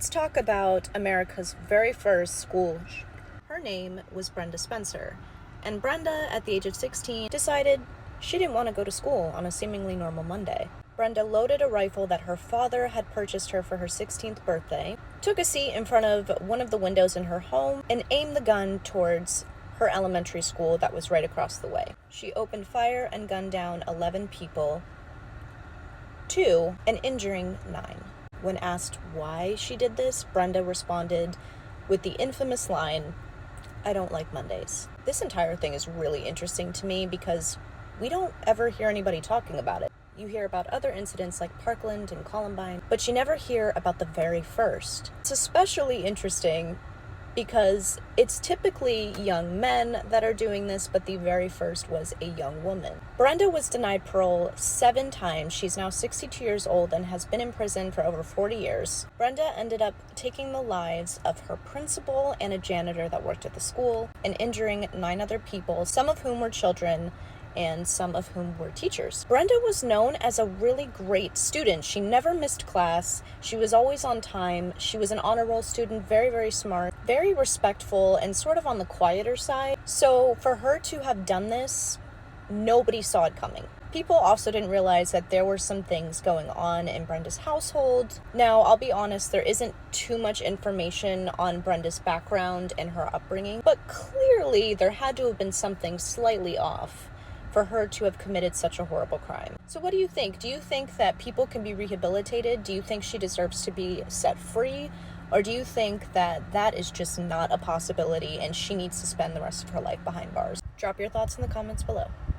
Let's talk about America's very first school. Her name was Brenda Spencer, and Brenda, at the age of 16, decided she didn't want to go to school on a seemingly normal Monday. Brenda loaded a rifle that her father had purchased her for her 16th birthday, took a seat in front of one of the windows in her home, and aimed the gun towards her elementary school that was right across the way. She opened fire and gunned down 11 people, 2 and injuring 9. When asked why she did this, Brenda responded with the infamous line, "I don't like Mondays." This entire thing is really interesting to me because we don't ever hear anybody talking about it. You hear about other incidents like Parkland and Columbine, but you never hear about the very first. It's especially interesting because it's typically young men that are doing this, but the very first was a young woman. Brenda was denied parole 7 times. She's now 62 years old and has been in prison for over 40 years. Brenda ended up taking the lives of her principal and a janitor that worked at the school and injuring 9 other people, some of whom were children and some of whom were teachers. Brenda was known as a really great student. She never missed class. She was always on time. She was an honor roll student, very, very smart, very respectful, and sort of on the quieter side. So for her to have done this, nobody saw it coming. People also didn't realize that there were some things going on in Brenda's household. Now, I'll be honest, there isn't too much information on Brenda's background and her upbringing, but clearly there had to have been something slightly off for her to have committed such a horrible crime. So what do you think? Do you think that people can be rehabilitated? Do you think she deserves to be set free? Or do you think that that is just not a possibility and she needs to spend the rest of her life behind bars? Drop your thoughts in the comments below.